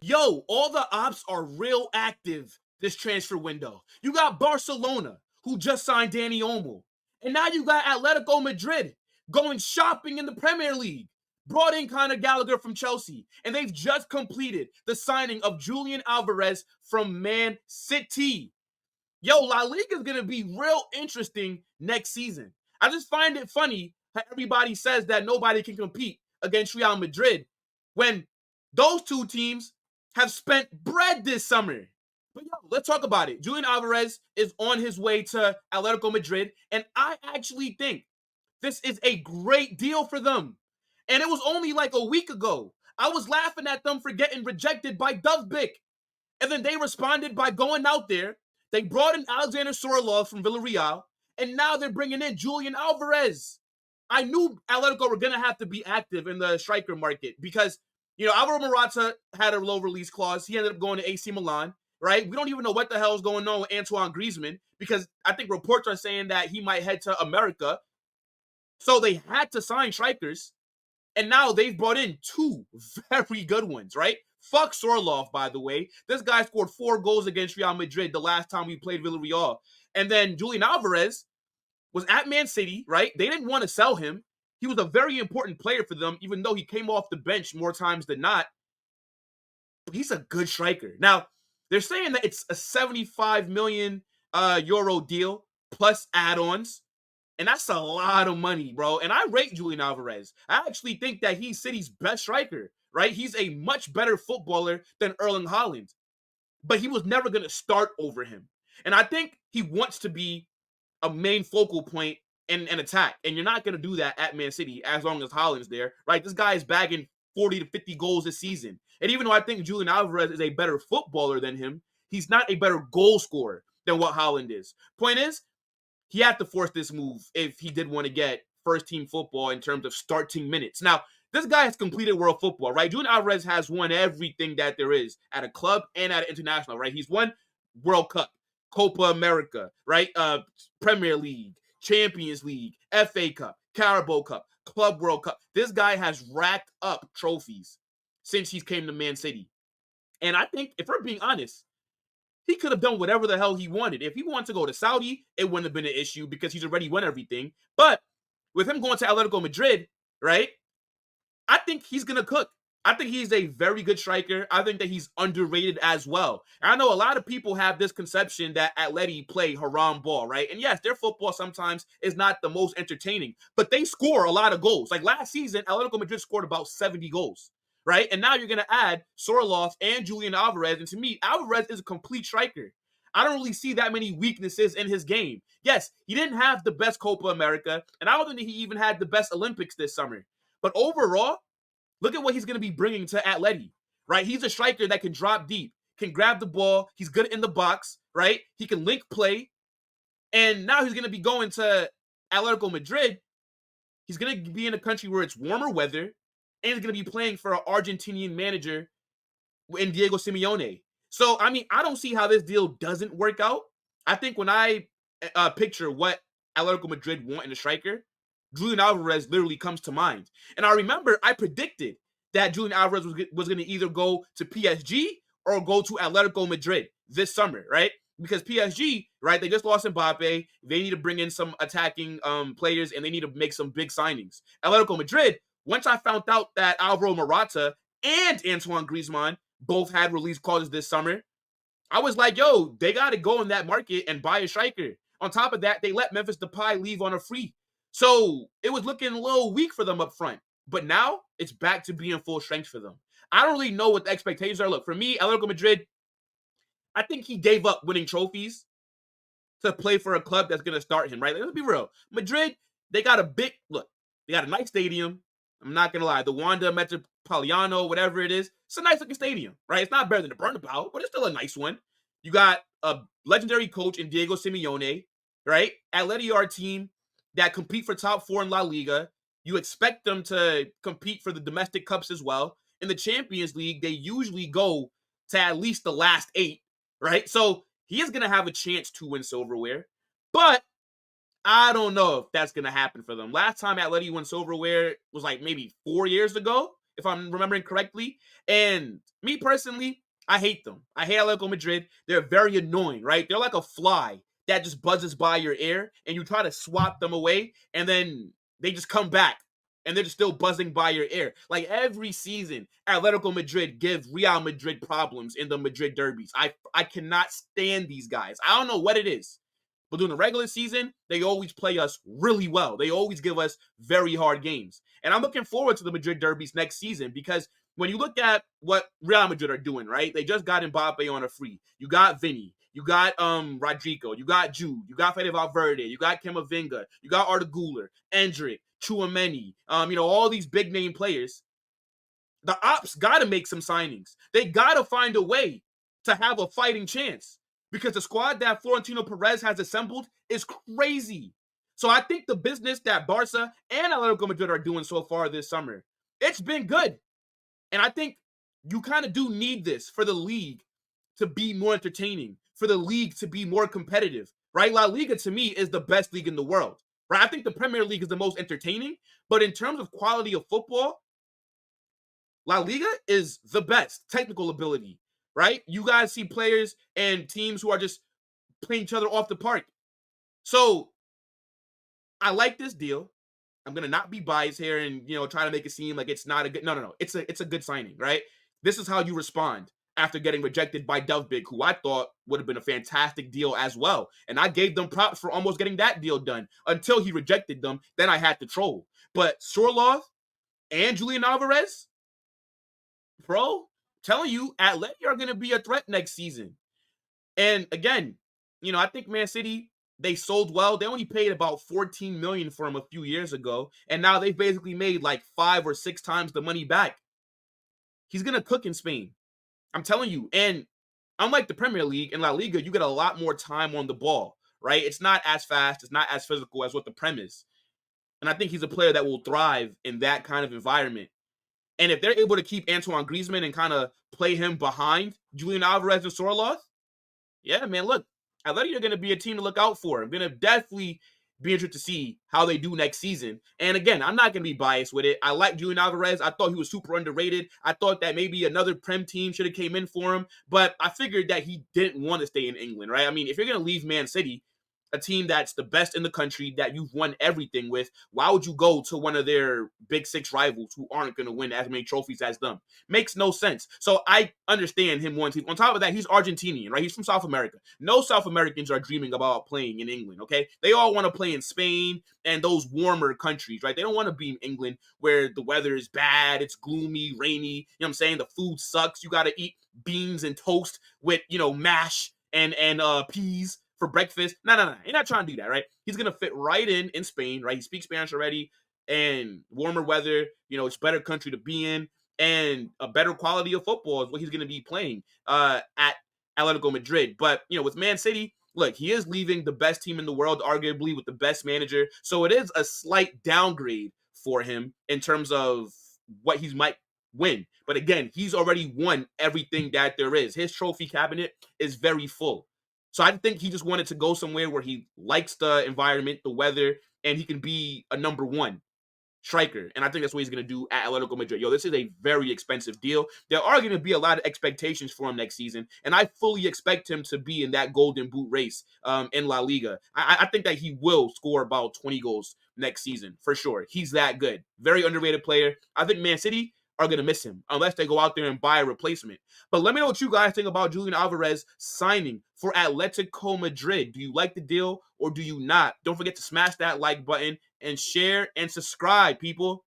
Yo, all the ops are real active this transfer window. You got Barcelona, who just signed Danny Olmo. And now you got Atletico Madrid going shopping in the Premier League. Brought in Conor Gallagher from Chelsea. And they've just completed the signing of Julian Alvarez from Man City. Yo, La Liga is going to be real interesting next season. I just find it funny how everybody says that nobody can compete against Real Madrid when those two teams have spent bread this summer. But yo, let's talk about it. Julian Alvarez is on his way to Atletico Madrid, and I actually think this is a great deal for them. And it was only like a week ago. I was laughing at them for getting rejected by Dovbyk. And then they responded by going out there. They brought in Alexander Sorolov from Villarreal, and now they're bringing in Julian Alvarez. I knew Atletico were going to have to be active in the striker market because, you know, Alvaro Morata had a low release clause. He ended up going to AC Milan, right? We don't even know what the hell is going on with Antoine Griezmann because I think reports are saying that he might head to America. So they had to sign strikers, and now they've brought in two very good ones, right? Fuck Sorloth, by the way. This guy scored 4 goals against Real Madrid the last time we played Villarreal. And then Julian Alvarez was at Man City, right? They didn't want to sell him. He was a very important player for them, even though he came off the bench more times than not. But he's a good striker. Now, they're saying that it's a 75 million euro deal plus add-ons. And that's a lot of money, bro. And I rate Julian Alvarez. I actually think that he's City's best striker, right? He's a much better footballer than Erling Haaland. But he was never going to start over him. And I think he wants to be a main focal point in an attack. And you're not going to do that at Man City as long as Haaland's there, right? This guy is bagging 40 to 50 goals this season. And even though I think Julian Alvarez is a better footballer than him, he's not a better goal scorer than what Haaland is. Point is, he had to force this move if he did want to get first-team football in terms of starting minutes. Now, this guy has completed world football, right? Julian Alvarez has won everything that there is at a club and at an international, right? He's won World Cup, Copa America, right? Premier League, Champions League, FA Cup, Carabao Cup, Club World Cup. This guy has racked up trophies since he came to Man City. And I think, if we're being honest, he could have done whatever the hell he wanted. If he wanted to go to Saudi, it wouldn't have been an issue because he's already won everything. But with him going to Atletico Madrid, right, I think he's going to cook. I think he's a very good striker. I think that he's underrated as well. And I know a lot of people have this conception that Atleti play haram ball, right? And yes, their football sometimes is not the most entertaining, but they score a lot of goals. Like last season, Atletico Madrid scored about 70 goals. Right? And now you're going to add Sorloth and Julian Alvarez. And to me, Alvarez is a complete striker. I don't really see that many weaknesses in his game. Yes, he didn't have the best Copa America, and I don't think he even had the best Olympics this summer. But overall, look at what he's going to be bringing to Atleti, right? He's a striker that can drop deep, can grab the ball. He's good in the box, right? He can link play. And now he's going to be going to Atletico Madrid. He's going to be in a country where it's warmer weather, and he's going to be playing for an Argentinian manager in Diego Simeone. So, I mean, I don't see how this deal doesn't work out. I think when I picture what Atletico Madrid want in a striker, Julian Alvarez literally comes to mind. And I remember I predicted that Julian Alvarez was going to either go to PSG or go to Atletico Madrid this summer, right? Because PSG, right, they just lost Mbappe. They need to bring in some attacking players, and they need to make some big signings. Atletico Madrid, once I found out that Alvaro Morata and Antoine Griezmann both had release clauses this summer, I was like, yo, they got to go in that market and buy a striker. On top of that, they let Memphis Depay leave on a free. So it was looking a little weak for them up front. But now it's back to being full strength for them. I don't really know what the expectations are. Look, for me, Atletico Madrid, I think he gave up winning trophies to play for a club that's going to start him, right? Let's be real. Madrid, they got they got a nice stadium. I'm not going to lie. The Wanda Metropolitano, whatever it is, it's a nice looking stadium, right? It's not better than the Bernabeu, but it's still a nice one. You got a legendary coach in Diego Simeone, right? Atleti are a team that compete for top 4 in La Liga. You expect them to compete for the domestic cups as well. In the Champions League, they usually go to at least the last 8, right? So he is going to have a chance to win silverware. But I don't know if that's going to happen for them. Last time Atleti won silverware was like maybe 4 years ago, if I'm remembering correctly. And me personally, I hate them. I hate Atletico Madrid. They're very annoying, right? They're like a fly that just buzzes by your ear, and you try to swat them away, and then they just come back, and they're just still buzzing by your ear. Like every season, Atletico Madrid give Real Madrid problems in the Madrid derbies. I cannot stand these guys. I don't know what it is. But during the regular season, they always play us really well. They always give us very hard games. And I'm looking forward to the Madrid derbies next season because when you look at what Real Madrid are doing, right? They just got Mbappe on a free. You got Vinny. You got Rodrigo. You got Jude. You got Fede Valverde. You got Camavinga. You got Arda Güler, Endrick, Chouameni. All these big name players. The ops got to make some signings. They got to find a way to have a fighting chance because the squad that Florentino Perez has assembled is crazy. So I think the business that Barca and Atletico Madrid are doing so far this summer, it's been good. And I think you kind of do need this for the league to be more entertaining, for the league to be more competitive, right? La Liga, to me, is the best league in the world, right? I think the Premier League is the most entertaining, but in terms of quality of football, La Liga is the best technical ability, right? You guys see players and teams who are just playing each other off the park. So I like this deal. I'm gonna not be biased here and try to make it seem like it's not a good. No. It's a good signing, right? This is how you respond after getting rejected by Dovbik, who I thought would have been a fantastic deal as well. And I gave them props for almost getting that deal done until he rejected them. Then I had to troll. But Sorloth and Julian Alvarez, bro, telling you, Atleti are going to be a threat next season. And again, I think Man City, they sold well. They only paid about $14 million for him a few years ago, and now they've basically made like 5 or 6 times the money back. He's going to cook in Spain. I'm telling you. And unlike the Premier League and La Liga, you get a lot more time on the ball, right? It's not as fast, it's not as physical as what the Prem is. And I think he's a player that will thrive in that kind of environment. And if they're able to keep Antoine Griezmann and kind of play him behind Julian Alvarez and Sorloth, yeah, man, look, Atleti are going to be a team to look out for. I'm going to definitely be interested to see how they do next season. And again, I'm not going to be biased with it. I like Julian Alvarez. I thought he was super underrated. I thought that maybe another Prem team should have came in for him. But I figured that he didn't want to stay in England, right? I mean, if you're going to leave Man City, a team that's the best in the country, that you've won everything with, why would you go to one of their big 6 rivals who aren't going to win as many trophies as them? Makes no sense. So I understand him wanting to. On top of that, he's Argentinian, right? He's from South America. No South Americans are dreaming about playing in England, okay? They all want to play in Spain and those warmer countries, right? They don't want to be in England where the weather is bad, it's gloomy, rainy, you know what I'm saying? The food sucks. You got to eat beans and toast with, mash and peas for breakfast. No. You're not trying to do that, right? He's going to fit right in Spain, right? He speaks Spanish already, and warmer weather, it's better country to be in, and a better quality of football is what he's going to be playing at Atletico Madrid. But, with Man City, look, he is leaving the best team in the world, arguably with the best manager. So it is a slight downgrade for him in terms of what he might win. But again, he's already won everything that there is. His trophy cabinet is very full. So I think he just wanted to go somewhere where he likes the environment, the weather, and he can be a number 1 striker. And I think that's what he's going to do at Atletico Madrid. This is a very expensive deal. There are going to be a lot of expectations for him next season, and I fully expect him to be in that golden boot race in La Liga. I think that he will score about 20 goals next season, for sure. He's that good. Very underrated player. I think Man City are going to miss him unless they go out there and buy a replacement. But let me know what you guys think about Julian Alvarez signing for Atletico Madrid. Do you like the deal or do you not? Don't forget to smash that like button and share and subscribe, people.